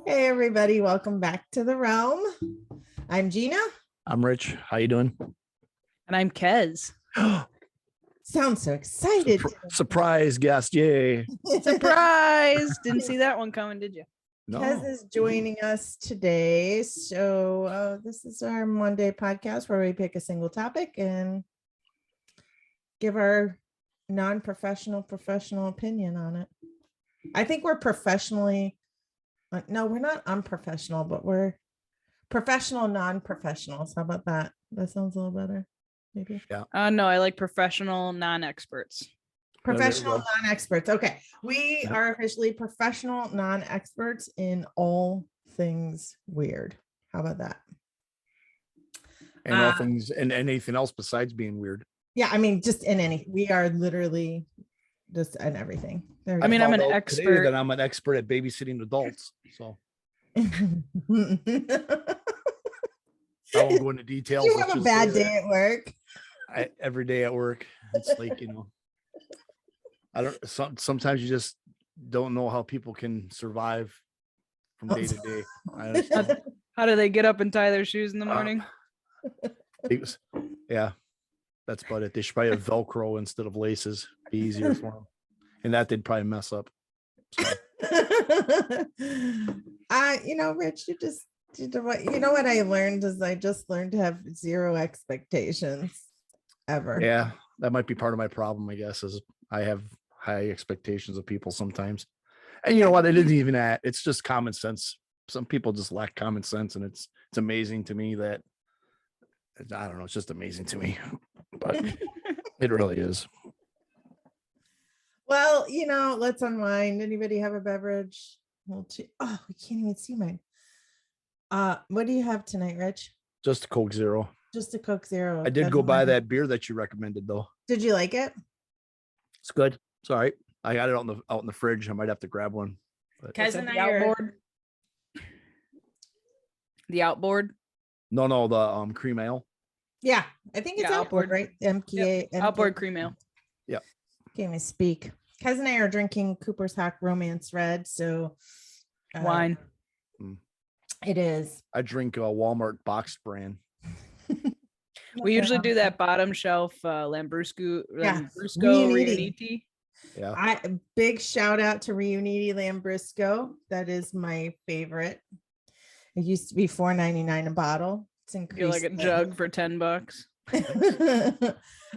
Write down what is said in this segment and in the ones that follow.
Hey everybody, welcome back to the realm. I'm Gina. I'm Rich. How you doing? And I'm Kez. Sounds so excited. Surprise guest. Yay. Surprise. Didn't see that one coming, did you? No. Kez is joining us today. So this is our Monday podcast where we pick a single topic and give our non-professional professional opinion on it. I think we're professionally, no, we're not unprofessional, but we're professional non-professionals. How about that? That sounds a little better. Maybe. Yeah. No, I like professional non-experts. Professional non-experts. Okay. We are officially professional non-experts in all things weird. How about that? And all things and anything else besides being weird. Yeah, I mean, just in any. We are literally just in everything. I mean, I'm an expert. That I'm an expert at babysitting adults. So I won't go into details. You have a bad day at work. Every day at work, it's like, I don't. Sometimes you just don't know how people can survive from day to day. How do they get up and tie their shoes in the morning? Yeah, that's about it. They should probably have Velcro instead of laces. Be easier for them, and that they'd probably mess up. So. Rich, you know what I learned is I just learned to have zero expectations ever. Yeah, that might be part of my problem, I guess, is I have high expectations of people sometimes. And you know what? It isn't even that. It's just common sense. Some people just lack common sense, and it's amazing to me that, I don't know, it's just amazing to me. But it really is. Well, let's unwind. Anybody have a beverage? Oh, we can't even see mine. What do you have tonight, Rich? Just a Coke Zero. Just a Coke Zero. I did go buy that beer that you recommended, though. Did you like it? It's good. It's all right. I got it out in the fridge. I might have to grab one. Kez and the outboard. The outboard. No, the cream ale. Yeah, I think it's outboard, right? MKA. Yep. Outboard cream ale. Yeah. Can't even speak. Kez and I are drinking Cooper's Hawk Romance Red. So wine. It is. I drink a Walmart boxed brand. We usually do that bottom shelf Lambrusco Riunite. Yeah. Big shout out to Riunite Lambrusco. That is my favorite. It used to be $4.99 a bottle. It's increased. You're like a jug for $10.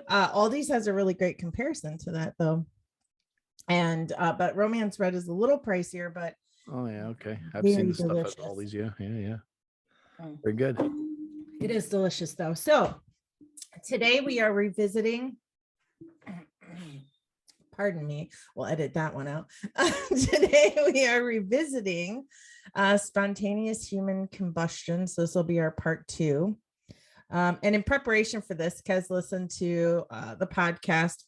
Aldi's has a really great comparison to that though. And but Romance Red is a little pricier, but oh yeah, okay. I've seen the stuff at Aldi's. Yeah. Very good. It is delicious though. So today we are revisiting, pardon me, we'll edit that one out. Today we are revisiting Spontaneous Human Combustion. So this will be our part 2. And in preparation for this, Kez listened to the podcast.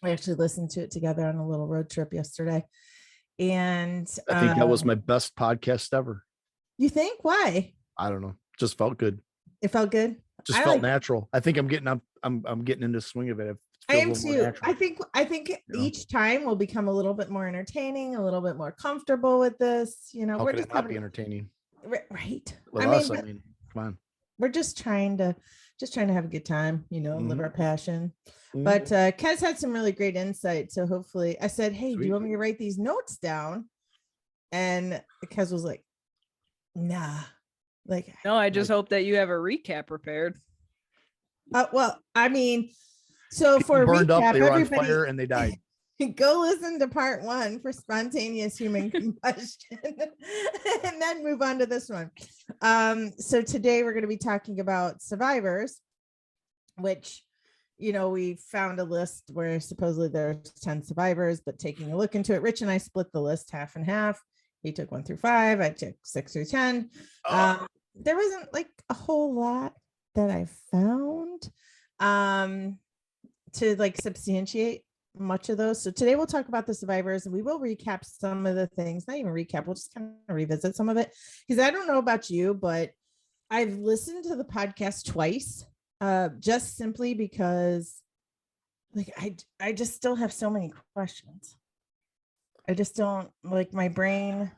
We actually listened to it together on a little road trip yesterday. And I think that was my best podcast ever. You think? Why? I don't know. Just felt good. It felt good. Just felt natural. I think I'm getting into the swing of it. I am too. I think each time we'll become a little bit more entertaining, a little bit more comfortable with this. How we're could just it not be entertaining? Right. With us, come on. We're just trying to have a good time, live our passion. But Kez had some really great insight. So hopefully I said, hey, do you want me to write these notes down? And Kez was like, nah. No, I just hope that you have a recap prepared. Well, I mean, so for burned recap, up, they were on fire and they died. Go listen to part 1 for Spontaneous Human Combustion and then move on to this one. So today we're going to be talking about survivors, which, we found a list where supposedly there's 10 survivors, but taking a look into it, Rich and I split the list half and half. He took 1 through 5. I took 6 through 10. There wasn't like a whole lot that I found to like substantiate much of those. So today we'll talk about the survivors and we will recap some of the things, not even recap, we'll just kind of revisit some of it. Because I don't know about you, but I've listened to the podcast twice, just simply because like I just still have so many questions. I just don't, like, my brain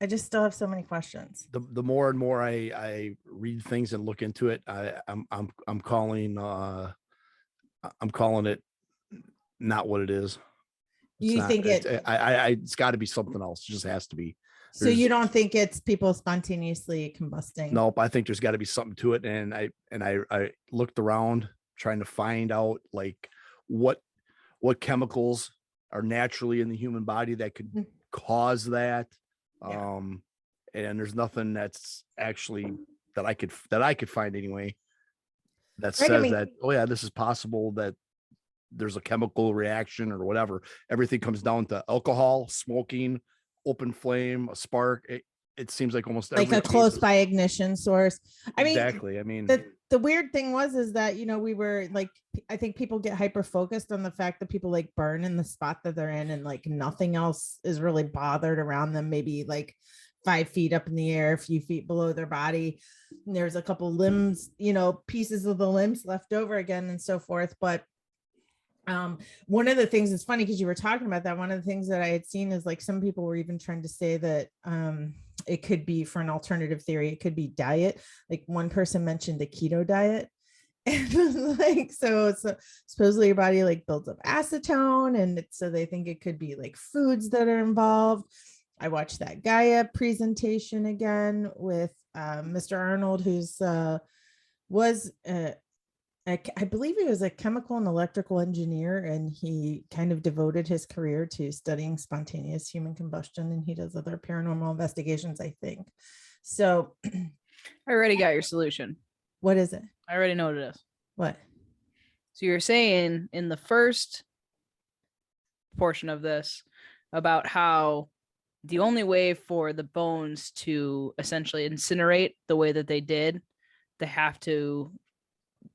I just still have so many questions. The more and more I read things and look into it, I'm calling it not what it is. It's You not, think it's got to be something else. It just has to be. So you don't think it's people spontaneously combusting? Nope. I think there's got to be something to it. And I looked around trying to find out like what chemicals are naturally in the human body that could cause that. Yeah. And there's nothing that's actually that I could find anyway that Right, says that, oh yeah, this is possible, that there's a chemical reaction or whatever. Everything comes down to alcohol, smoking, open flame, a spark. It seems like almost like every a close by ignition source. I mean, exactly. I mean, the weird thing is that, we were like, I think people get hyper focused on the fact that people like burn in the spot that they're in, and like nothing else is really bothered around them. Maybe like 5 feet up in the air, a few feet below their body. And there's a couple limbs, pieces of the limbs left over again and so forth. But one of the things is funny because you were talking about that. One of the things that I had seen is like some people were even trying to say that it could be, for an alternative theory, it could be diet. Like one person mentioned the keto diet. And like, so supposedly your body like builds up acetone, and so they think it could be like foods that are involved. I watched that Gaia presentation again with Mr. Arnold, who's I believe he was a chemical and electrical engineer, and he kind of devoted his career to studying spontaneous human combustion, and he does other paranormal investigations, I think. So I already got your solution. What is it? I already know what it is. What? So you're saying in the first portion of this about how the only way for the bones to essentially incinerate the way that they did, they have to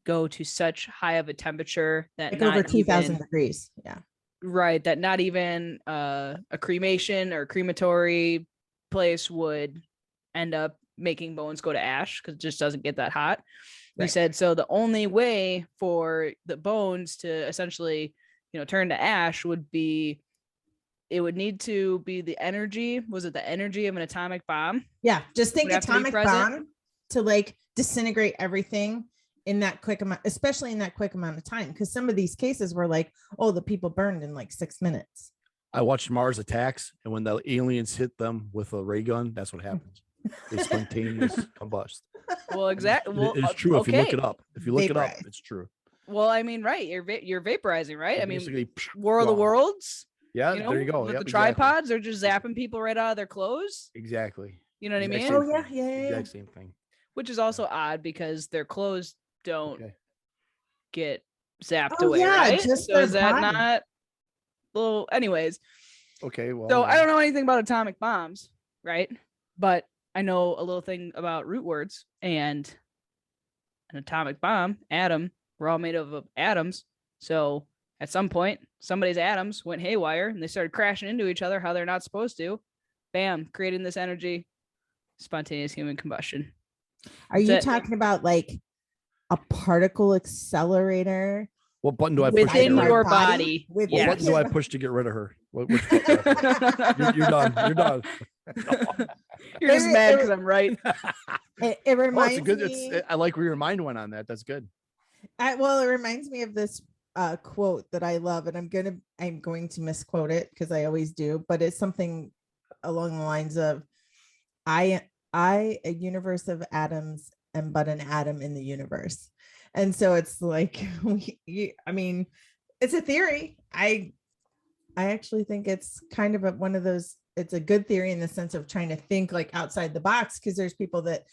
go to such high of a temperature that like over 2,000 degrees. Yeah. Right. That not even a cremation or crematory place would end up making bones go to ash, because it just doesn't get that hot. Right. You said, so the only way for the bones to essentially, turn to ash would be, it would need to be the energy. Was it the energy of an atomic bomb? Yeah. Just think atomic bomb to like disintegrate everything in that quick amount, especially in that quick amount of time. Because some of these cases were like, oh, the people burned in like 6 minutes. I watched Mars Attacks, and when the aliens hit them with a ray gun, that's what happens. They spontaneous combust. Well, exactly. Well, it's true. If you look it up, it's true. Well, I mean, right. You're vaporizing, right? You're War of the Worlds. Yeah, there you go. With the tripods, they're just zapping people right out of their clothes. Exactly. You know what I mean? Oh yeah. Exact same thing. Which is also odd because their clothes don't get zapped away. Yeah, right? just so is that body. Not? Well, anyways. Okay. Well. So I don't know anything about atomic bombs, right? But I know a little thing about root words, and an atomic bomb, atom. We're all made of atoms. So at some point, somebody's atoms went haywire and they started crashing into each other how they're not supposed to. Bam, creating this energy, spontaneous human combustion. Are you talking about like a particle accelerator? What button do I push within your body? What button do I push to get rid of her? Which button? You're done. You're done. You're just mad because I'm right. It reminds me. I like where your mind went on that. That's good. Well, it reminds me of this quote that I love, and I'm going to misquote it because I always do, but it's something along the lines of, I, a universe of atoms, am but an atom in the universe. And so it's like, I mean, it's a theory. I actually think it's kind of one of those, it's a good theory in the sense of trying to think like outside the box, because there's people that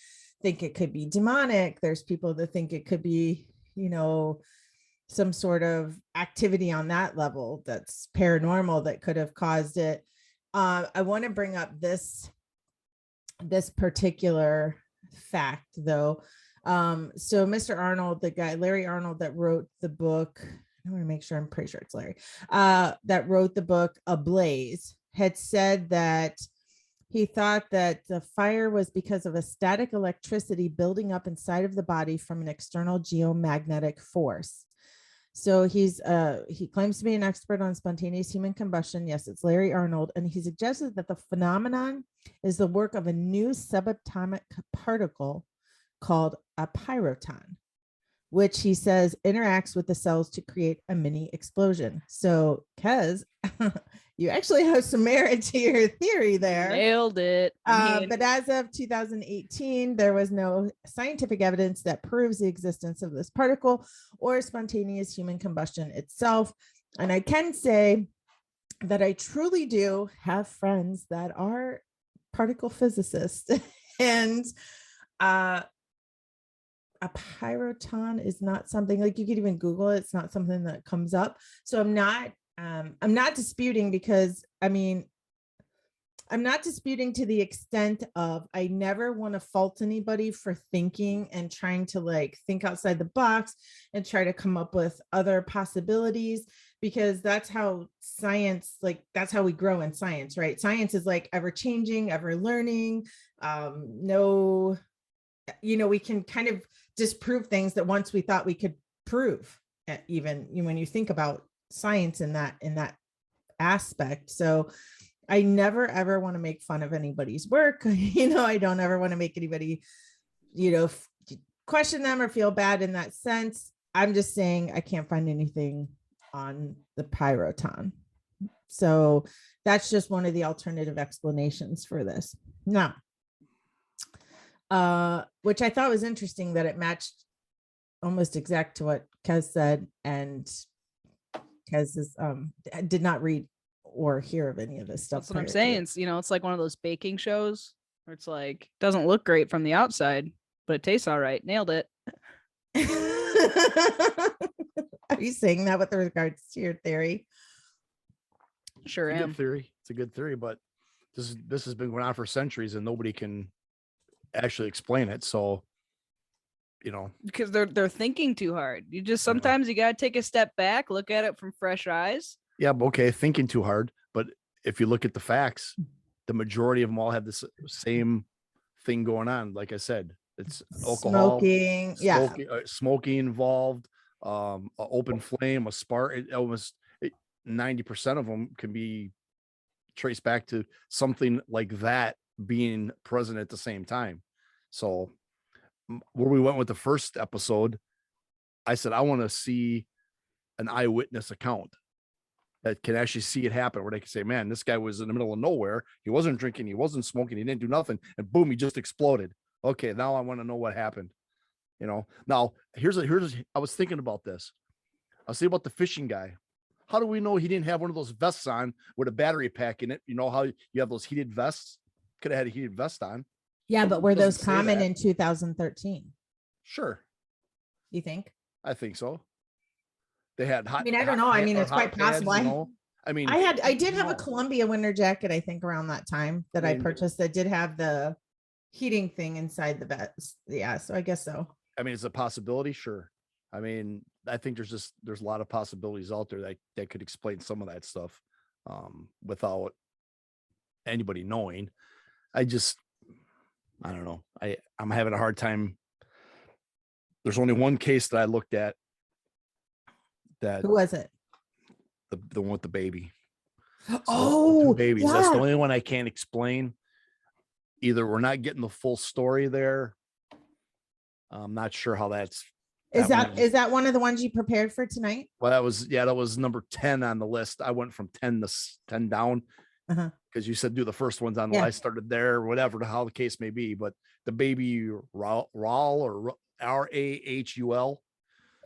think it could be demonic. There's people that think it could be, some sort of activity on that level that's paranormal that could have caused it. I want to bring up this particular fact though. So Mr. Arnold, the guy, Larry Arnold, that wrote the book, I want to make sure, I'm pretty sure it's Larry, that wrote the book Ablaze, had said that he thought that the fire was because of a static electricity building up inside of the body from an external geomagnetic force. So he claims to be an expert on spontaneous human combustion. Yes, it's Larry Arnold, and he suggested that the phenomenon is the work of a new subatomic particle called a pyroton, which he says interacts with the cells to create a mini explosion. So, Kez, you actually have some merit to your theory there. Nailed it. But as of 2018, there was no scientific evidence that proves the existence of this particle or spontaneous human combustion itself. And I can say that I truly do have friends that are particle physicists, and a pyroton is not something like you could even Google it. It's not something that comes up. So I'm not disputing, because I mean, I'm not disputing to the extent of I never want to fault anybody for thinking and trying to like think outside the box and try to come up with other possibilities, because that's how science, like that's how we grow in science, right? Science is like ever changing, ever learning. We can kind of disprove things that once we thought we could prove, even when you think about science in that aspect. So I never ever want to make fun of anybody's work. I don't ever want to make anybody, question them or feel bad in that sense. I'm just saying I can't find anything on the pyroton. So that's just one of the alternative explanations for this. Now, which I thought was interesting that it matched almost exact to what Kez said, and Kez is did not read or hear of any of this stuff. That's what I'm saying. It's like one of those baking shows where it's like doesn't look great from the outside, but it tastes all right. Nailed it. Are you saying that with regards to your theory? Sure it's a am. good theory. It's a good theory, but this has been going on for centuries and nobody can actually explain it. So, because they're thinking too hard. You just sometimes you gotta take a step back, look at it from fresh eyes. Yeah, okay, thinking too hard. But if you look at the facts, the majority of them all have this same thing going on. Like I said, it's alcohol, smoking involved, an open flame, a spark. Almost 90% of them can be traced back to something like that being present at the same time. So where we went with the first episode, I said, I want to see an eyewitness account that can actually see it happen, where they can say, man, this guy was in the middle of nowhere. He wasn't drinking. He wasn't smoking. He didn't do nothing. And boom, he just exploded. Okay. Now I want to know what happened. Now here's I was thinking about this. I was thinking about the fishing guy. How do we know he didn't have one of those vests on with a battery pack in it? You know how you have those heated vests? Could have had a heated vest on. Yeah, but were those common in 2013? Sure. You think? I think so. They had hot. I mean, I don't know. I mean, it's quite possible. Pads, I did have a Columbia winter jacket, I think around that time that I purchased that did have the heating thing inside the vest. Yeah. So I guess so. I mean, it's a possibility. Sure. I mean, I think there's a lot of possibilities out there that could explain some of that stuff without anybody knowing. I don't know. I'm having a hard time. There's only one case that I looked at. Who was it? The one with the baby. Oh, two babies. Yeah. That's the only one I can't explain. Either we're not getting the full story there. I'm not sure how that's. Is that one of the ones you prepared for tonight? Well, that was number 10 on the list. I went from 10 to 10 down because you said do the first ones on the list. I started there, whatever, how the case may be. But the baby Raul or Rahul.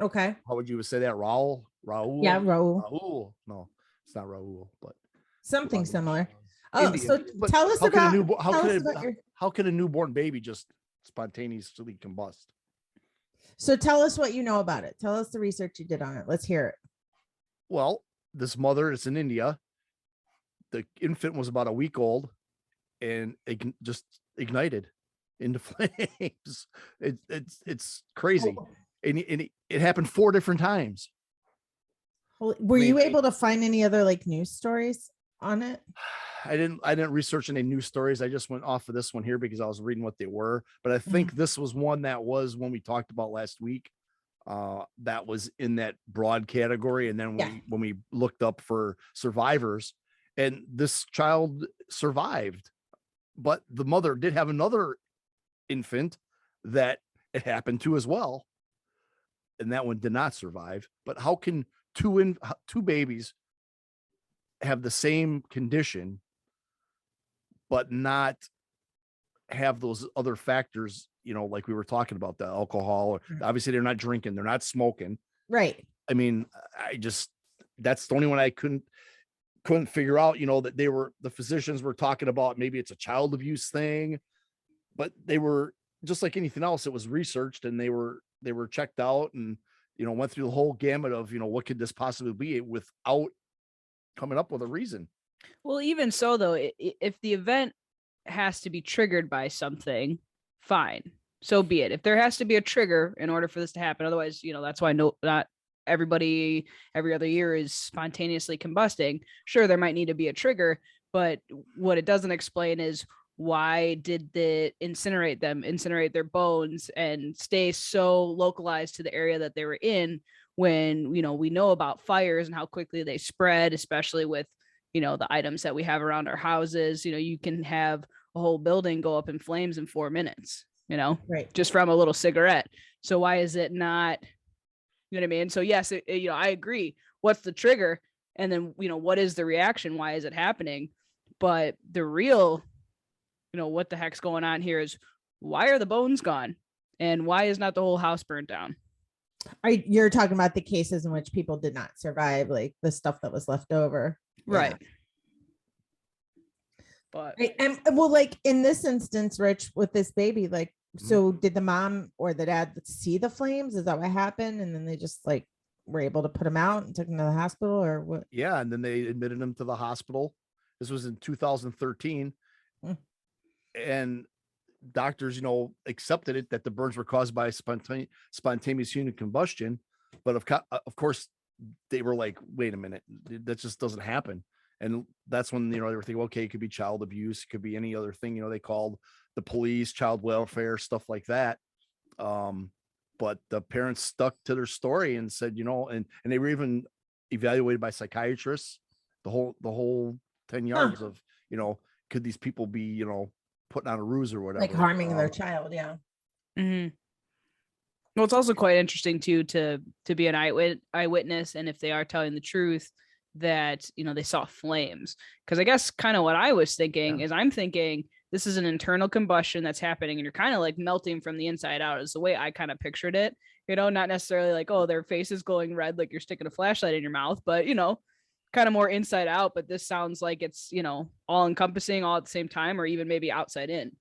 Okay. How would you say that? Raul? Yeah, Raul. Raul. No, it's not Raul, but something similar. Oh, Indian. So tell us about how can a newborn baby just spontaneously combust? So tell us what you know about it. Tell us the research you did on it. Let's hear it. Well, this mother, it's in India. The infant was about a week old and it just ignited into flames. It's crazy. And it happened 4 different times. Were you able to find any other like news stories on it? I didn't research any news stories. I just went off of this one here because I was reading what they were. But I think this was one that was one we talked about last week. that was in that broad category. And then when we looked up for survivors, and this child survived, but the mother did have another infant that it happened to as well, and that one did not survive. But how can two babies have the same condition but not have those other factors, like we were talking about, the alcohol? Obviously they're not drinking, they're not smoking, right? I mean, that's the only one I couldn't figure out, that the physicians were talking about, maybe it's a child abuse thing, but they were just like anything else. It was researched, and they were checked out, and, went through the whole gamut of, what could this possibly be, without coming up with a reason. Well, even so, though, if the event has to be triggered by something, fine, so be it. If there has to be a trigger in order for this to happen, otherwise, that's why not everybody every other year is spontaneously combusting. Sure, there might need to be a trigger, but what it doesn't explain is, why did they incinerate their bones and stay so localized to the area that they were in, when we know about fires and how quickly they spread, especially with the items that we have around our houses. You can have a whole building go up in flames in 4 minutes, right, just from a little cigarette. So why is it not, what I mean? So yes, I agree. What's the trigger? And then, what is the reaction? Why is it happening? But the real, what the heck's going on here is, why are the bones gone? And why is not the whole house burnt down? You're talking about the cases in which people did not survive, like the stuff that was left over. Right. Yeah. But and well, like in this instance, Rich, with this baby, like, so did the mom or the dad see the flames? Is that what happened? And then they just like were able to put him out and took him to the hospital, or what? Yeah. And then they admitted him to the hospital. This was in 2013. And doctors, accepted it, that the burns were caused by spontaneous human combustion. But of course, they were like, wait a minute, that just doesn't happen. And that's when, they were thinking, okay, it could be child abuse, it could be any other thing. They called the police, child welfare, stuff like that. But the parents stuck to their story and said, and they were even evaluated by psychiatrists, the whole 10 yards of, could these people be, putting on a ruse or whatever, Like harming their child. Yeah. Mm-hmm. Well, it's also quite interesting too, to be an eyewitness, and if they are telling the truth, that they saw flames. Because I guess kind of what I was thinking is, I'm thinking this is an internal combustion that's happening, and you're kind of like melting from the inside out, is the way I kind of pictured it. Not necessarily like, oh, their face is glowing red like you're sticking a flashlight in your mouth, but kind of more inside out. But this sounds like it's all encompassing, all at the same time, or even maybe outside in.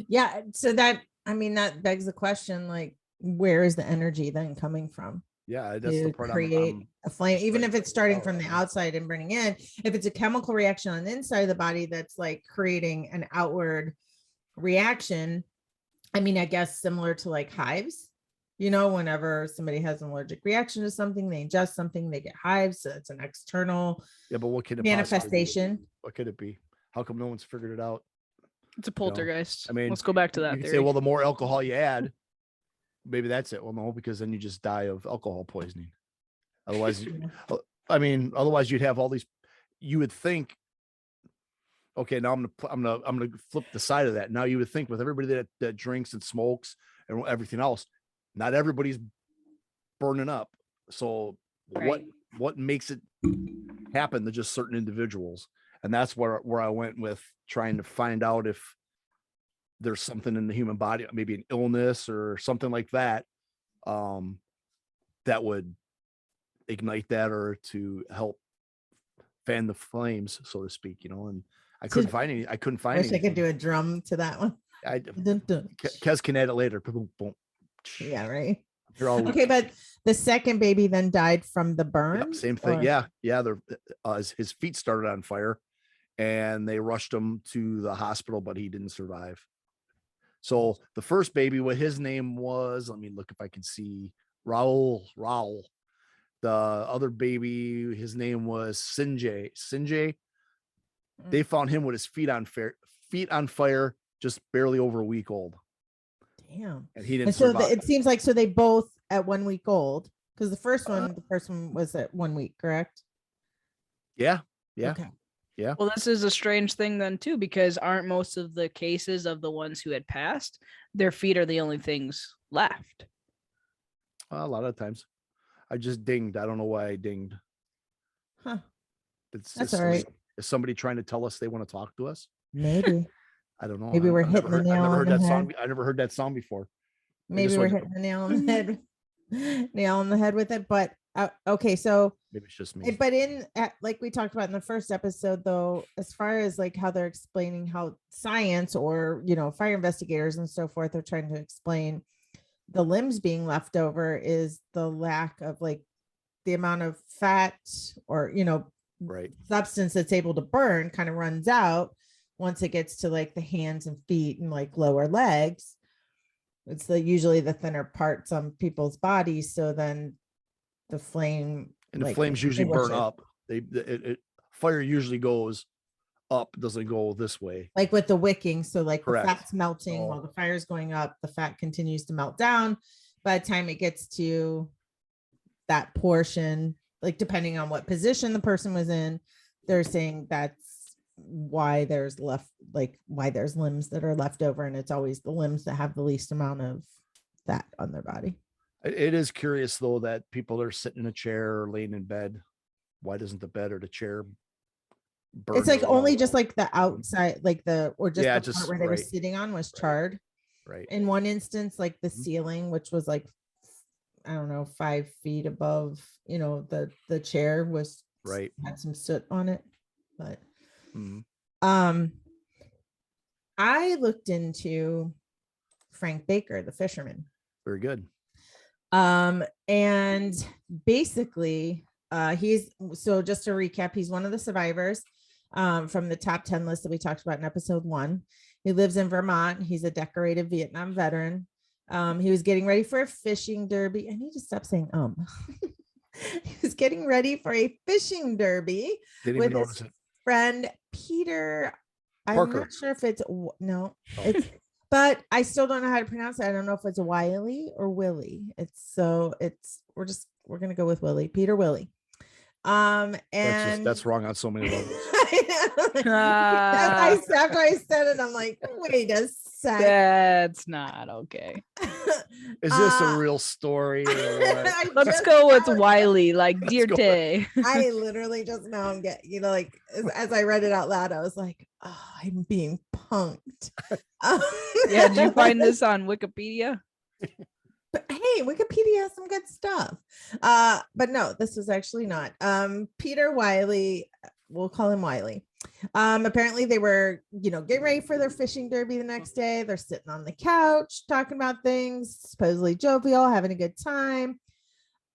Yeah. So that begs the question, like, where is the energy then coming from? Yeah, that's the part. Create a flame, even if it's starting from the outside and bringing in. If it's a chemical reaction on the inside of the body that's like creating an outward reaction, I guess similar to like hives. Whenever somebody has an allergic reaction to something, they ingest something, they get hives. So it's an external but what could it manifestation. What could it be? How come no one's figured it out? It's a poltergeist. I mean, let's go back to that. You can say, well, the more alcohol you add, maybe that's it. Well, no, because then you just die of alcohol poisoning. Otherwise, otherwise you'd have all these. You would think, okay, now I'm gonna flip the side of that. Now you would think, with everybody that drinks and smokes and everything else, not everybody's burning up. So Right. what makes it happen to just certain individuals? And that's where I went with trying to find out if there's something in the human body, maybe an illness or something like that, that would ignite that, or to help fan the flames, so to speak, and I couldn't find any. I couldn't find. I wish I could do a drum to that one. Kez can add it later. Boom, boom. Yeah, right. Okay, but the second baby then died from the burn. Yep, same thing. Or? Yeah. His feet started on fire, and they rushed him to the hospital, but he didn't survive. So the first baby, what his name was, let me look if I can see. Raul. The other baby, his name was Sinjay. They found him with his feet on fire, just barely over a week old. Damn. and he didn't And so survive. it seems like, so they both at 1 week old, because the first one was at 1 week, correct? Yeah. Okay. Well, this is a strange thing then too, because aren't most of the cases of the ones who had passed, their feet are the only things left? A lot of times. I just dinged. I don't know why I dinged. Huh. It's all right. Is somebody trying to tell us they want to talk to us? Maybe. I don't know. Maybe we're I've hitting never the heard, I've nail never on heard the that head. song. I never heard that song before. Maybe we're hitting the nail on the head. Nail on the head with it. But okay, so Maybe it's just me. but like we talked about in the first episode, though, as far as like how they're explaining how science or fire investigators and so forth are trying to explain the limbs being left over is the lack of like the amount of fat or Right. substance that's able to burn kind of runs out once it gets to like the hands and feet and like lower legs. It's usually the thinner parts on people's bodies. So then the flame And the flames usually burn extinguishes. up. Fire usually goes up, doesn't go this way. Like with the wicking. So like Correct. the fat's melting while the fire's going up, the fat continues to melt down. By the time it gets to that portion, like depending on what position the person was in, they're saying that's why there's limbs that are left over, and it's always the limbs that have the least amount of fat on their body. It is curious though that people are sitting in a chair or laying in bed. Why doesn't the bed or the chair burn? It's like only just like the outside, like the part where they were sitting on was charred. Right. In one instance, like the ceiling, which was like, I don't know, 5 feet above, the chair was had some soot on it. But I looked into Frank Baker, the fisherman. Very good. And basically, just to recap, he's one of the survivors from the top 10 list that we talked about in episode 1. He lives in Vermont. He's a decorated Vietnam veteran. He was getting ready for a fishing derby. I need to stop saying he was getting ready for a fishing derby with his friend Peter. Parker. I'm not sure if it's but I still don't know how to pronounce it. I don't know if it's Wiley or Willie. We're gonna go with Willie, Peter Willie. And that's wrong on so many levels. After I said it, I'm like, wait a second. That's not okay. Is this a real story? Or what? Let's go with Wiley, like dear Tay. I literally just now I'm getting, as I read it out loud, I was like, oh, I'm being punked. Yeah, did you find this on Wikipedia? But hey, Wikipedia has some good stuff. But no, this is actually not. Peter Wiley, we'll call him Wiley. Apparently they were, getting ready for their fishing derby the next day. They're sitting on the couch talking about things, supposedly jovial, having a good time.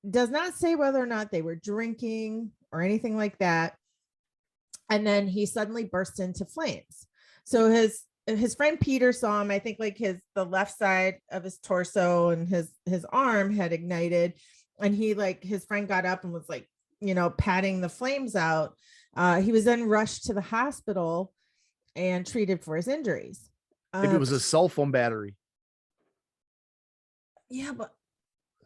Does not say whether or not they were drinking or anything like that. And then he suddenly burst into flames. So his friend Peter saw him. I think like the left side of his torso and his arm had ignited, and his friend got up and was like, patting the flames out. He was then rushed to the hospital and treated for his injuries. If it was a cell phone battery. Yeah, but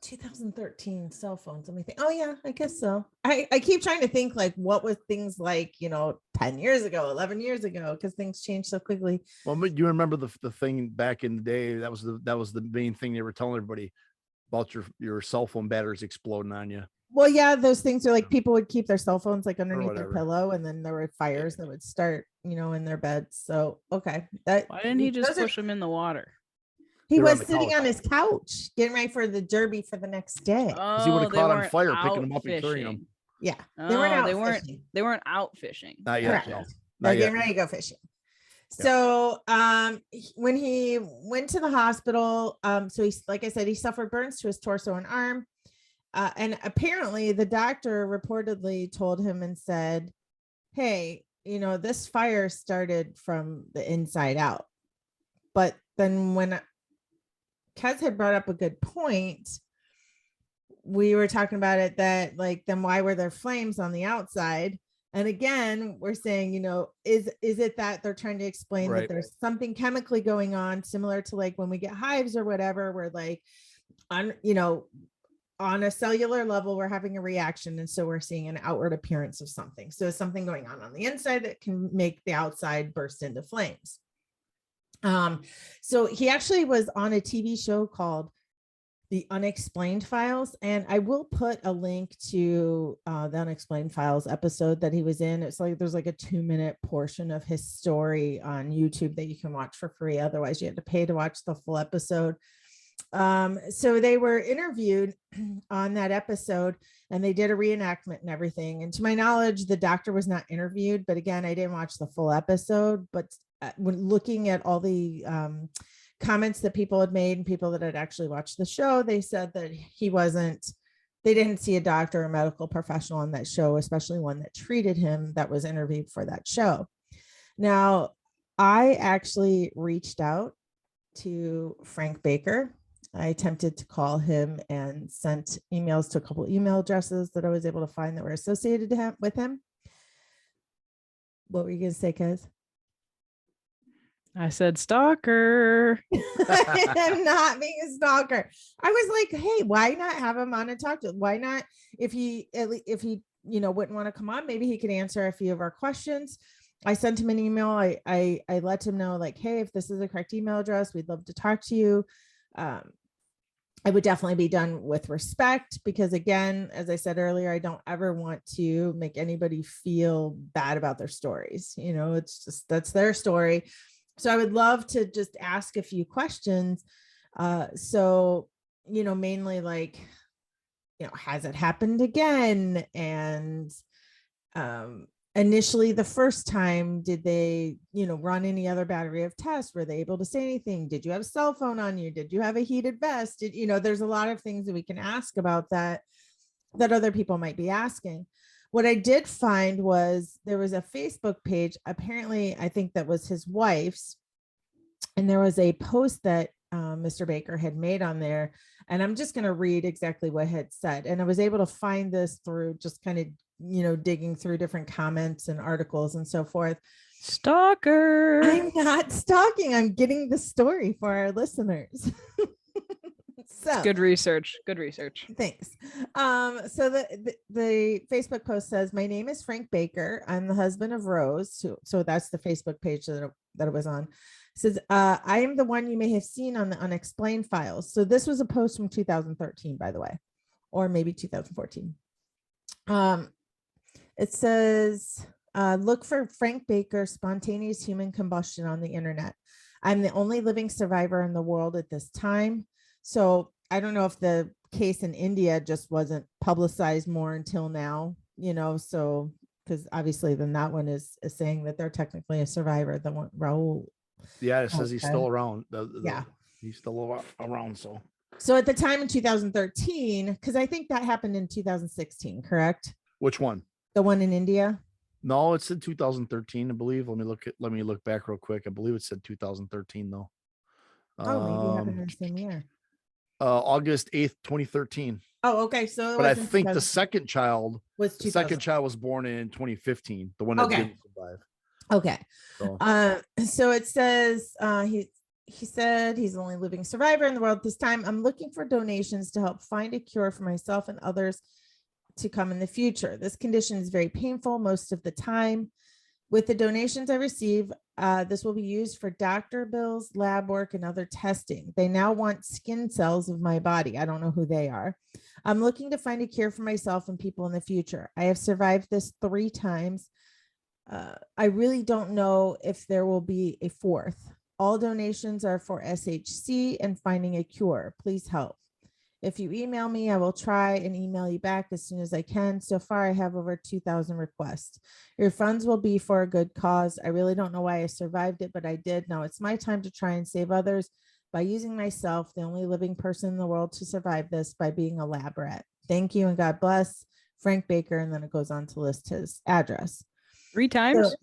2013 cell phones. Let me think. Oh yeah, I guess so. I keep trying to think like what was things like 10 years ago, 11 years ago, because things change so quickly. Well, but you remember the thing back in the day, that was the main thing they were telling everybody about your cell phone batteries exploding on you. Well, yeah, those things are like people would keep their cell phones like underneath their pillow, and then there were fires that would start, in their beds. So okay, why didn't he just push them in the water? He was sitting on his couch getting ready for the derby for the next day. Because he would have caught on fire, picking them up and carrying them. Yeah, they weren't out fishing. Not yet. No. They're getting ready to go fishing. Yeah. So when he went to the hospital, so he's, like I said, he suffered burns to his torso and arm. And apparently the doctor reportedly told him and said, hey, this fire started from the inside out. But then when Kez had brought up a good point, we were talking about it, that like, then why were there flames on the outside? And again, we're saying, is it that they're trying to explain that there's something chemically going on, similar to like when we get hives or whatever, we're like on a cellular level, we're having a reaction. And so we're seeing an outward appearance of something. So it's something going on the inside that can make the outside burst into flames. So he actually was on a TV show called The Unexplained Files, and I will put a link to the Unexplained Files episode that he was in. It's like there's like a 2-minute portion of his story on YouTube that you can watch for free. Otherwise, you had to pay to watch the full episode. So they were interviewed on that episode, and they did a reenactment and everything. And to my knowledge, the doctor was not interviewed, but again, I didn't watch the full episode. But when looking at all the comments that people had made and people that had actually watched the show, they said that they didn't see a doctor or medical professional on that show, especially one that treated him, that was interviewed for that show. Now, I actually reached out to Frank Baker. I attempted to call him and sent emails to a couple email addresses that I was able to find that were associated with him. What were you going to say, Kez? I said stalker. I'm not being a stalker. I was like, hey, why not have him on and talk to him? Why not? If he wouldn't want to come on, maybe he could answer a few of our questions. I sent him an email. I let him know, like, hey, if this is the correct email address, we'd love to talk to you. I would definitely be done with respect, because again, as I said earlier, I don't ever want to make anybody feel bad about their stories. It's just, that's their story. So I would love to just ask a few questions. Mainly like, has it happened again? And initially, the first time, did they, run any other battery of tests? Were they able to say anything? Did you have a cell phone on you? Did you have a heated vest? There's a lot of things that we can ask about that other people might be asking. What I did find was there was a Facebook page, apparently, I think that was his wife's, and there was a post that Mr. Baker had made on there. And I'm just going to read exactly what had said. And I was able to find this through just kind of, digging through different comments and articles and so forth. Stalker. I'm not stalking. I'm getting the story for our listeners. So good research. Thanks. So the Facebook post says, my name is Frank Baker. I'm the husband of Rose. So that's the Facebook page that it was on. It says, I am the one you may have seen on the Unexplained Files. So this was a post from 2013, by the way, or maybe 2014. It says, look for Frank Baker, Spontaneous Human Combustion on the internet. I'm the only living survivor in the world at this time. So I don't know if the case in India just wasn't publicized more until now, so because obviously then that one is saying that they're technically a survivor. The one, Raul. Yeah, it says he's still around. Yeah, he's still around. So at the time in 2013, because I think that happened in 2016, correct? Which one? The one in India? No, it's in 2013, I believe. Let me look back real quick. I believe it said 2013 though. Oh, maybe happened in the same year. August 8th, 2013. Oh, okay. So but I think the second child was born in 2015. The one that didn't survive. Okay. So it says he said he's the only living survivor in the world at this time. I'm looking for donations to help find a cure for myself and others to come in the future. This condition is very painful most of the time. With the donations I receive, this will be used for doctor bills, lab work, and other testing. They now want skin cells of my body. I don't know who they are. I'm looking to find a cure for myself and people in the future. I have survived this 3 times. I really don't know if there will be a 4th. All donations are for SHC and finding a cure. Please help. If you email me, I will try and email you back as soon as I can. So far, I have over 2,000 requests. Your funds will be for a good cause. I really don't know why I survived it, but I did. Now it's my time to try and save others by using myself, the only living person in the world to survive this, by being a lab rat. Thank you and God bless, Frank Baker. And then it goes on to list his address. 3 times?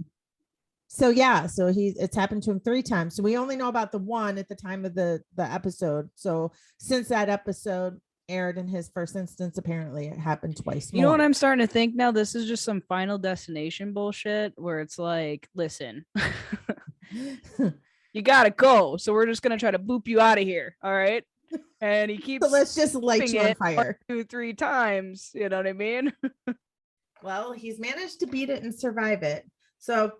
So it's happened to him 3 times. So we only know about the one at the time of the episode. So since that episode, aired in his first instance. Apparently it happened twice more. You know what I'm starting to think now? This is just some Final Destination bullshit where it's like, listen, you gotta go. So we're just gonna try to boop you out of here. All right. And he keeps So let's just light you on fire 1, 2, 3 times. You know what I mean? Well, he's managed to beat it and survive it. So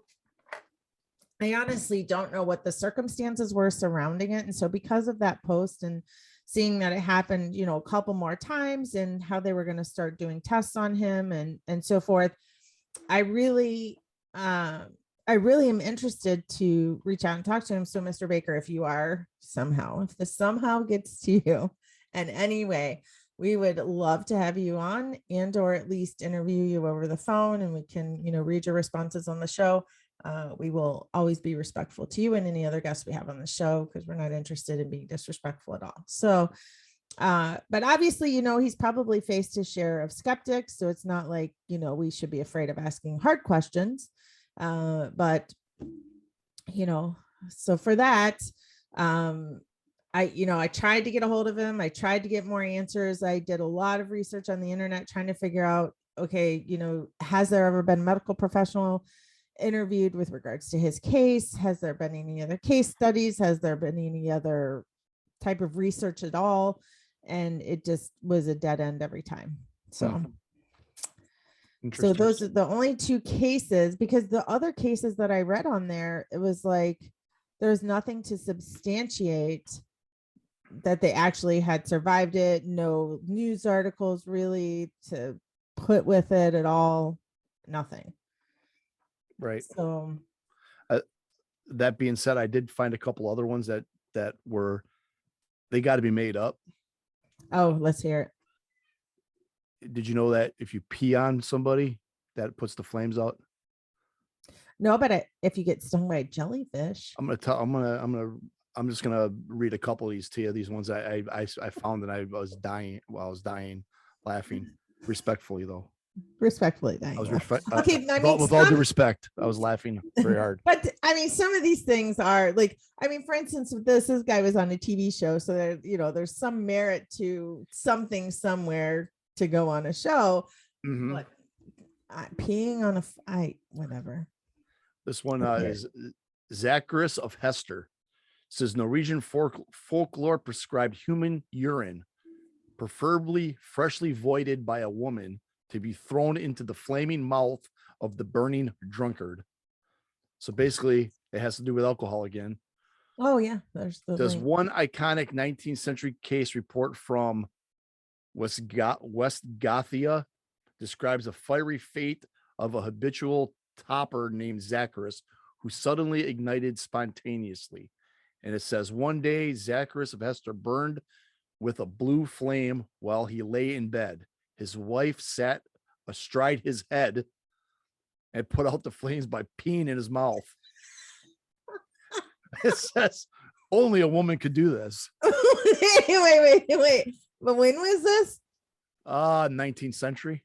I honestly don't know what the circumstances were surrounding it. And so because of that post and seeing that it happened, you know, a couple more times and how they were going to start doing tests on him and so forth, I really am interested to reach out and talk to him. So Mr. Baker, if you are somehow, if this somehow gets to you in any way, we would love to have you on and or at least interview you over the phone, and we can, you know, read your responses on the show. We will always be respectful to you and any other guests we have on the show, because we're not interested in being disrespectful at all. So, but obviously, you know, he's probably faced his share of skeptics. So it's not like, you know, we should be afraid of asking hard questions. But, you know, so for that, I tried to get a hold of him. I tried to get more answers. I did a lot of research on the internet trying to figure out, okay, you know, has there ever been a medical professional interviewed with regards to his case? Has there been any other case studies? Has there been any other type of research at all? And it just was a dead end every time. So those are the only 2 cases, because the other cases that I read on there, it was like there's nothing to substantiate that they actually had survived it. No news articles really to put with it at all. Nothing. Right. So that being said, I did find a couple other ones that were, they got to be made up. Oh, let's hear it. Did you know that if you pee on somebody, that puts the flames out? No, but if you get stung by a jellyfish, I'm just gonna read a couple of these to you. These ones I found, and I was dying laughing. Respectfully though. Respectfully, I was okay. I mean, with all due respect, I was laughing very hard. But I mean, some of these things are like, I mean, for instance, this guy was on a TV show, so there, you know, there's some merit to something somewhere to go on a show. Mm-hmm. But peeing on whatever. This one is Zacharias of Hester. It says Norwegian folklore prescribed human urine, preferably freshly voided by a woman, to be thrown into the flaming mouth of the burning drunkard. So basically, it has to do with alcohol again. Oh yeah, there's one iconic 19th century case report from West Gothia describes a fiery fate of a habitual topper named Zacharias, who suddenly ignited spontaneously. And it says, one day Zacharias of Hester burned with a blue flame while he lay in bed. His wife sat astride his head and put out the flames by peeing in his mouth. It says only a woman could do this. wait. But when was this? 19th century.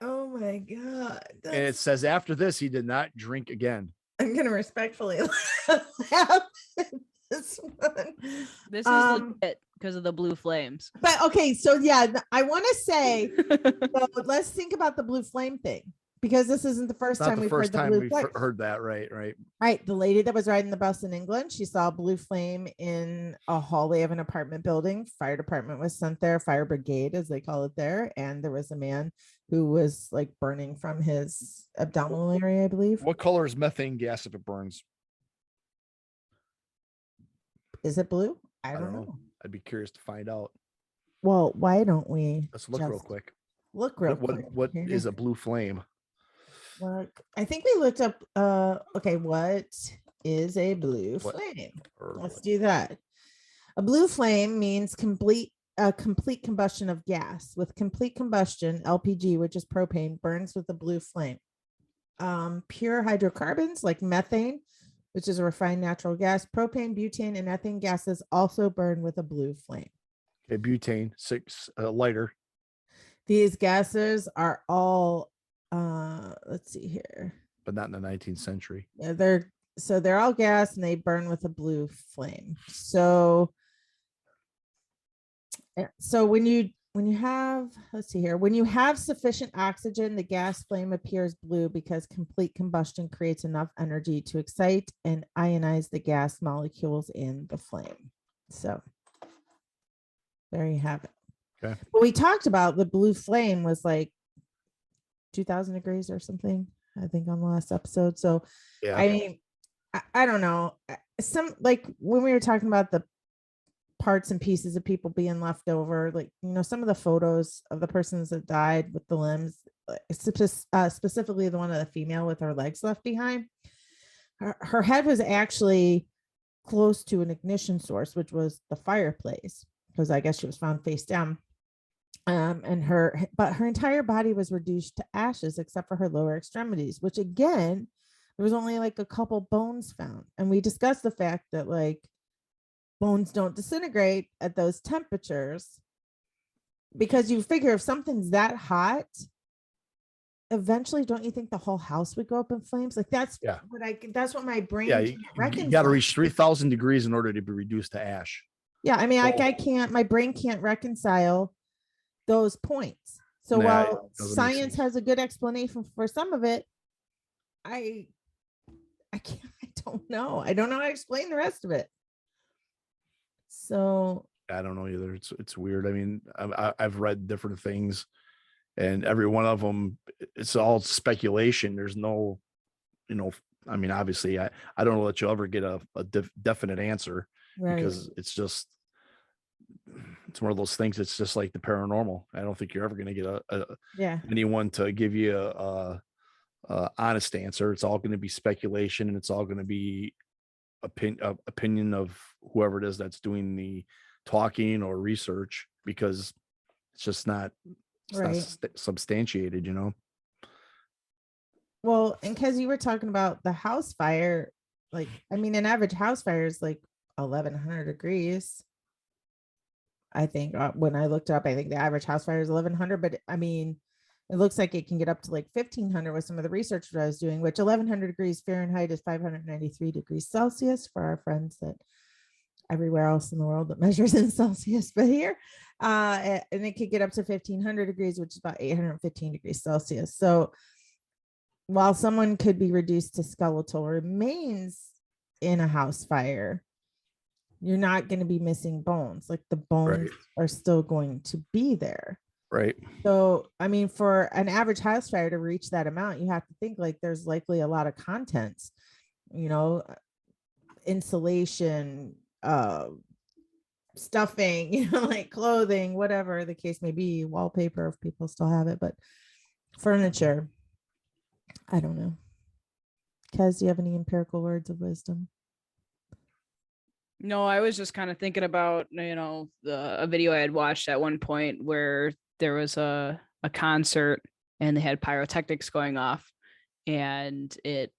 Oh my God. And it says after this, he did not drink again. I'm going to respectfully laugh at this one. This is legit because of the blue flames. But okay, so yeah, I want to say, so let's think about the blue flame thing, because this isn't the first time we've heard the blue flame. Heard that, right. Right. The lady that was riding the bus in England, she saw a blue flame in a hallway of an apartment building. Fire department was sent there, fire brigade, as they call it there. And there was a man who was like burning from his abdominal area, I believe. What color is methane gas if it burns? Is it blue? I don't know. I'd be curious to find out. Well, why don't we? Let's look real quick. Look real quick. What is a blue flame? Look, I think we looked up, okay, what is a blue flame? Let's do that. A blue flame means complete combustion of gas. With complete combustion, LPG, which is propane, burns with a blue flame. Pure hydrocarbons like methane, which is a refined natural gas, propane, butane, and ethane gases also burn with a blue flame. Okay, butane, lighter. These gases are all, let's see here. But not in the 19th century. Yeah, they're all gas and they burn with a blue flame. So when you let's see here, when you have sufficient oxygen, the gas flame appears blue because complete combustion creates enough energy to excite and ionize the gas molecules in the flame. So there you have it. Okay. But we talked about the blue flame was like 2000 degrees or something, I think, on the last episode. So Yeah. I mean, I don't know. Some, like when we were talking about the parts and pieces of people being left over, like, you know, some of the photos of the persons that died with the limbs, specifically the one of the female with her legs left behind, her head was actually close to an ignition source, which was the fireplace, because I guess she was found face down. But her entire body was reduced to ashes except for her lower extremities, which again, there was only like a couple bones found. And we discussed the fact that like bones don't disintegrate at those temperatures, because you figure if something's that hot, eventually, don't you think the whole house would go up in flames? Like that's what my brain You got to reach 3,000 degrees in order to be reduced to ash. Yeah, I mean, I can't, my brain can't reconcile those points. So while science has a good explanation for some of it, I don't know how to explain the rest of it. So I don't know either. It's weird. I mean, I've read different things, and every one of them, it's all speculation. There's no, I mean, obviously, I don't know that you'll ever get a definite answer, right? Because it's one of those things. It's just like the paranormal. I don't think you're ever going to get anyone to give you a honest answer. It's all going to be speculation, and it's all going to be opinion of whoever it is that's doing the talking or research, because it's just not, not substantiated, Well, and because you were talking about the house fire, like, I mean, an average house fire is like 1100 degrees. I think when I looked up, I think the average house fire is 1100, but I mean, it looks like it can get up to like 1500 with some of the research that I was doing, which 1100 degrees Fahrenheit is 593 degrees Celsius for our friends that everywhere else in the world that measures in Celsius, but here, and it could get up to 1500 degrees, which is about 815 degrees Celsius. So while someone could be reduced to skeletal remains in a house fire, you're not going to be missing bones. Like the bones are still going to be there. Right. So, I mean, for an average house fire to reach that amount, you have to think like there's likely a lot of contents, insulation, stuffing, like clothing, whatever the case may be, wallpaper if people still have it, but furniture, I don't know. Kez, do you have any empirical words of wisdom? No, I was just kind of thinking about, a video I had watched at one point where there was a concert and they had pyrotechnics going off, and it,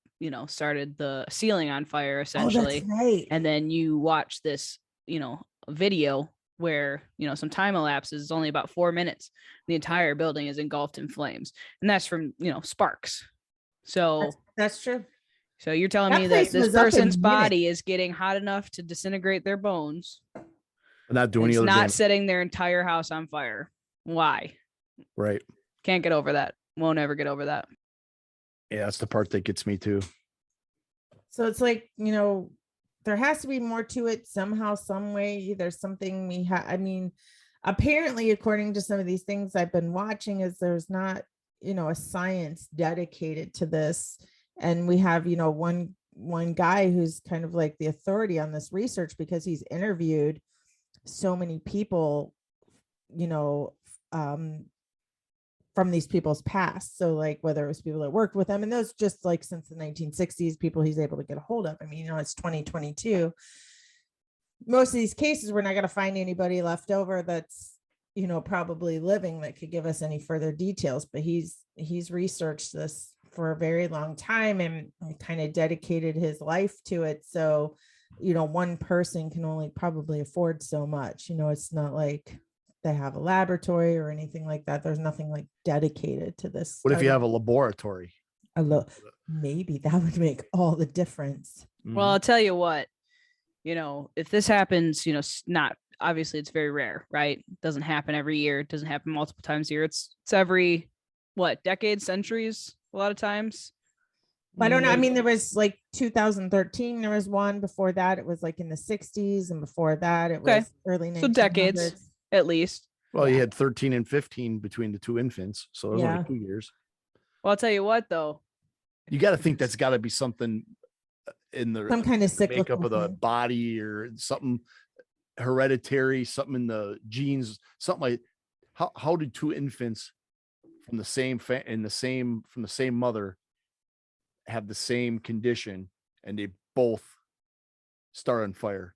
started the ceiling on fire essentially. Oh, that's right. And then you watch this, video where, some time elapses, it's only about 4 minutes. The entire building is engulfed in flames, and that's from, sparks. So that's true. So you're telling me that this person's body is getting hot enough to disintegrate their bones, not doing it's not setting their entire house on fire. Why? Right. Can't get over that. Won't ever get over that. Yeah, that's the part that gets me too. So it's like, there has to be more to it somehow, some way. There's something I mean, apparently, according to some of these things I've been watching, is there's not, a science dedicated to this. And we have, one guy who's kind of like the authority on this research, because he's interviewed so many people, from these people's past. So like whether it was people that worked with them, and those just like since the 1960s, people he's able to get a hold of. I mean, it's 2022. Most of these cases, we're not going to find anybody left over that's, probably living that could give us any further details, but he's researched this for a very long time and kind of dedicated his life to it. So, one person can only probably afford so much. It's not like they have a laboratory or anything like that. There's nothing like dedicated to this. What if you have a laboratory? Maybe that would make all the difference. Well, I'll tell you what, if this happens, not obviously it's very rare, right? It doesn't happen every year. It doesn't happen multiple times a year. It's every decades, centuries, a lot of times. I don't know. I mean, there was like 2013, there was one. Before that, it was like in the 60s, and before that, it was early 1900s. So decades at least. Well, you had 13 and 15 between the two infants, so it was only 2 years. Well, I'll tell you what, though. You got to think that's got to be something in some kind of makeup of the body or something hereditary, something in the genes, something like. How did two infants from the same mother have the same condition and they both start on fire?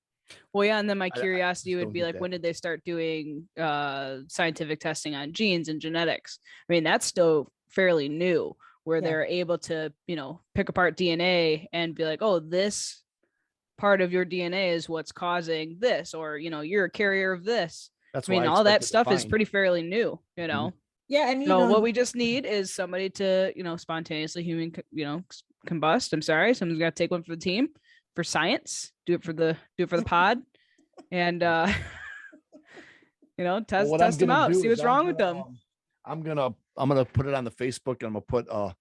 Well, yeah, and then my curiosity would don't be get like, that. when did they start doing scientific testing on genes and genetics? I mean, that's still fairly new, where they're able to, pick apart DNA and be like, oh, this part of your DNA is what's causing this, or you're a carrier of this. That's I mean, all that stuff is pretty fairly new, Yeah, and what we just need is somebody to, spontaneously human, combust. I'm sorry, someone's got to take one for the team, for science. Do it for the pod, and test them out. See what's wrong with them. I'm gonna put it on the Facebook, and I'm gonna put a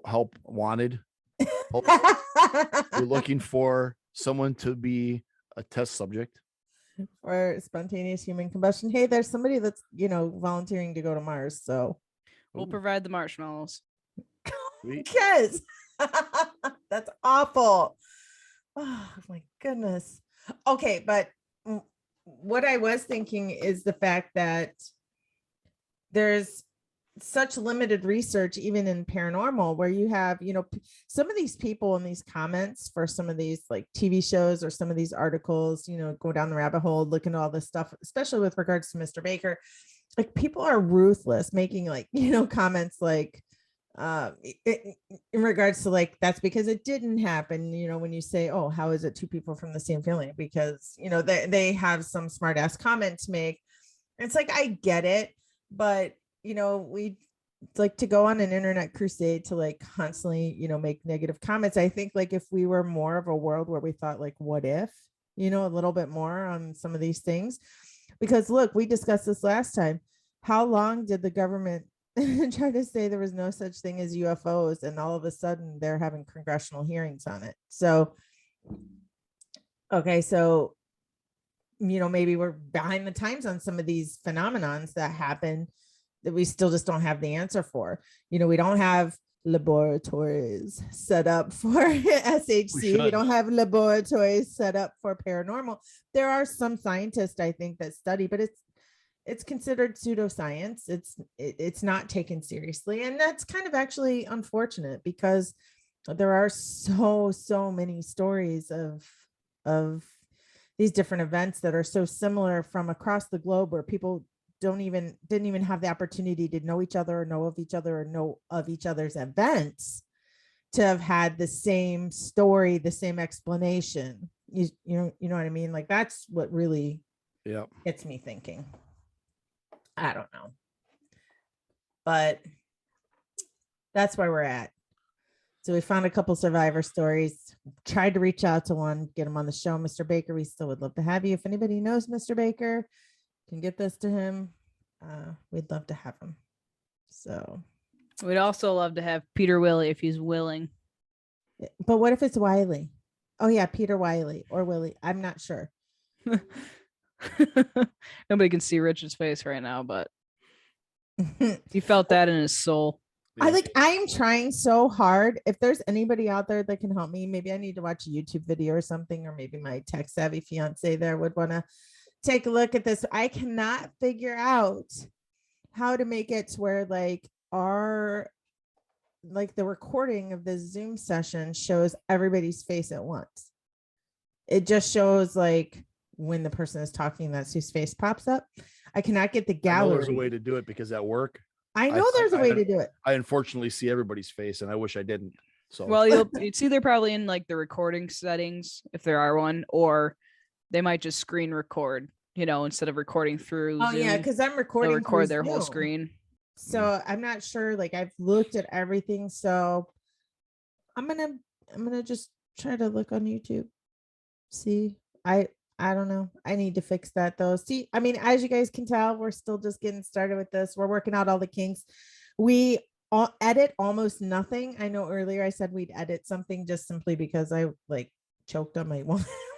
help wanted. We're looking for someone to be a test subject for spontaneous human combustion. Hey, there's somebody that's volunteering to go to Mars, so we'll provide the marshmallows. Yes. That's awful. Oh my goodness. Okay, but what I was thinking is the fact that there's such limited research, even in paranormal, where you have, some of these people in these comments for some of these like TV shows or some of these articles, go down the rabbit hole, look into all this stuff, especially with regards to Mr. Baker. Like, people are ruthless, making like, comments like, in regards to like, that's because it didn't happen. When you say, oh, how is it two people from the same family? Because, they have some smart ass comment to make. It's like, I get it, but we like to go on an internet crusade to like constantly, make negative comments. I think like if we were more of a world where we thought like, what if, a little bit more on some of these things, because look, we discussed this last time. How long did the government try to say there was no such thing as UFOs, and all of a sudden they're having congressional hearings on it? So, okay, so maybe we're behind the times on some of these phenomenons that happen that we still just don't have the answer for. We don't have laboratories set up for SHC. We don't have laboratories set up for paranormal. There are some scientists, I think, that study, but it's considered pseudoscience. It's not taken seriously, and that's kind of actually unfortunate, because there are so many stories of these different events that are so similar from across the globe, where people didn't even have the opportunity to know each other or know of each other or know of each other's events to have had the same story, the same explanation. You know what I mean? Like, that's what really gets me thinking. I don't know, but that's where we're at. So we found a couple survivor stories, tried to reach out to one, get him on the show. Mr. Baker, we still would love to have you. If anybody knows Mr. Baker, can get this to him, we'd love to have him. So we'd also love to have Peter Willie if he's willing. But what if it's Wiley? Oh yeah, Peter Wiley or Willie. I'm not sure. Nobody can see Richard's face right now, but he felt that in his soul. I'm trying so hard. If there's anybody out there that can help me, maybe I need to watch a YouTube video or something, or maybe my tech savvy fiance there would want to take a look at this. I cannot figure out how to make it to where like the recording of the Zoom session shows everybody's face at once. It just shows like when the person is talking, that's whose face pops up. I cannot get the gallery. There's a way to do it, because at work, I know there's a way to do it. I unfortunately see everybody's face, and I wish I didn't. So, well, you'd see they're probably in like the recording settings, if there are one, or they might just screen record, instead of recording through Zoom. Yeah, because I'm recording. They'll record their whole screen. So I'm not sure. Like, I've looked at everything. So I'm gonna just try to look on YouTube. See, I I don't know. I need to fix that though. See, I mean, as you guys can tell, we're still just getting started with this. We're working out all the kinks. We edit almost nothing. I know earlier I said we'd edit something just simply because I like choked on my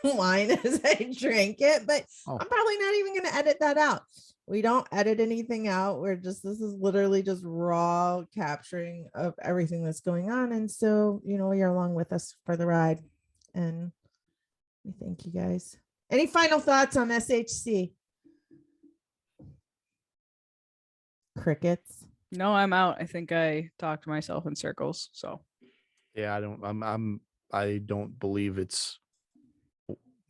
wine as I drank it, but I'm probably not even going to edit that out. We don't edit anything out. This is literally just raw capturing of everything that's going on. And so, you're along with us for the ride. And we thank you guys. Any final thoughts on SHC? Crickets. No, I'm out. I think I talked myself in circles. So yeah, I don't believe it's,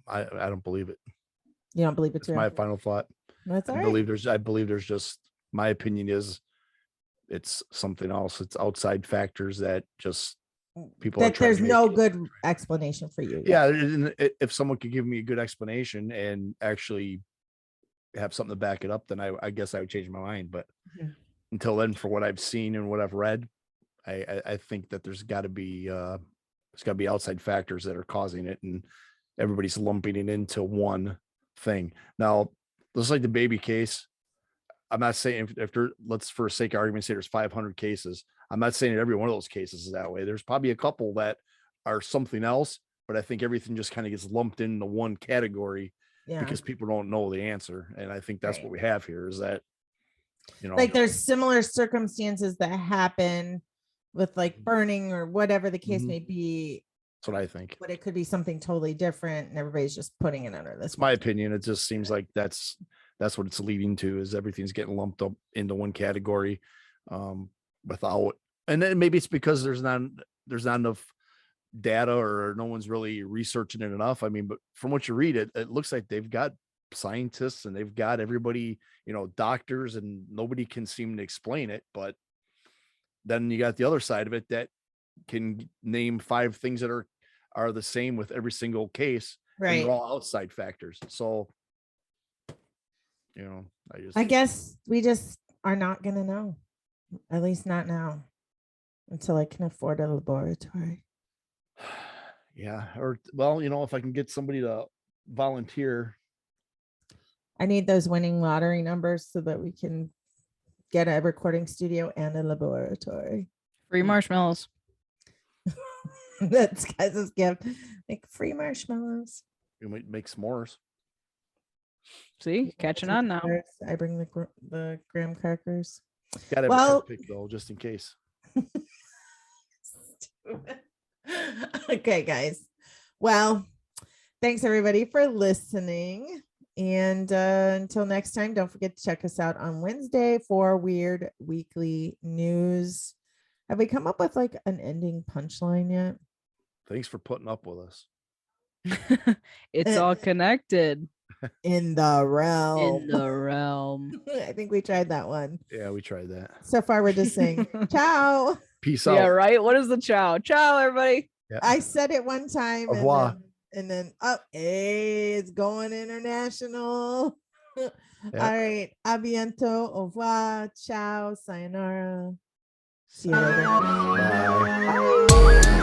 I don't believe it. You don't believe it's real? My final thought. That's all I right. believe there's just, my opinion is it's something else. It's outside factors that just people that there's no good explanation for you. Yeah. And if someone could give me a good explanation and actually have something to back it up, then I guess I would change my mind. But until then, for what I've seen and what I've read, I think that there's got to be outside factors that are causing it, and everybody's lumping it into one thing. Now, just like the baby case, I'm not saying let's for sake of argument say there's 500 cases. I'm not saying that every one of those cases is that way. There's probably a couple that are something else, but I think everything just kind of gets lumped into one category because people don't know the answer. And I think that's what we have here is that, like there's similar circumstances that happen with like burning or whatever the case may be. That's what I think. But it could be something totally different, and everybody's just putting it under this. It's my opinion. It just seems like that's what it's leading to, is everything's getting lumped up into one category without, and then maybe it's because there's not enough data or no one's really researching it enough. I mean, but from what you read, it looks like they've got scientists and they've got everybody, doctors, and nobody can seem to explain it. But then you got the other side of it that can name 5 things that are the same with every single case, right? And they're all outside factors. So, I guess we just are not going to know, at least not now, until I can afford a laboratory. Yeah. Or, well, if I can get somebody to volunteer. I need those winning lottery numbers so that we can get a recording studio and a laboratory. Free marshmallows. That's guys' gift. Like free marshmallows. We might make s'mores. See, catching on now. I bring the graham crackers. Gotta have a toothpick though, just in case. Okay, guys. Well, thanks everybody for listening. And until next time, don't forget to check us out on Wednesday for Weird Weekly News. Have we come up with like an ending punchline yet? Thanks for putting up with us. It's all connected. In the realm. In the realm. I think we tried that one. Yeah, we tried that. So far, we're just saying ciao. Peace out. Yeah, right. What is the ciao? Ciao, everybody. Yeah. I said it one time. Au revoir. And then hey, it's going international. Yep. All right. A biento. Au revoir. Ciao. Sayonara. See you later. Bye. Bye.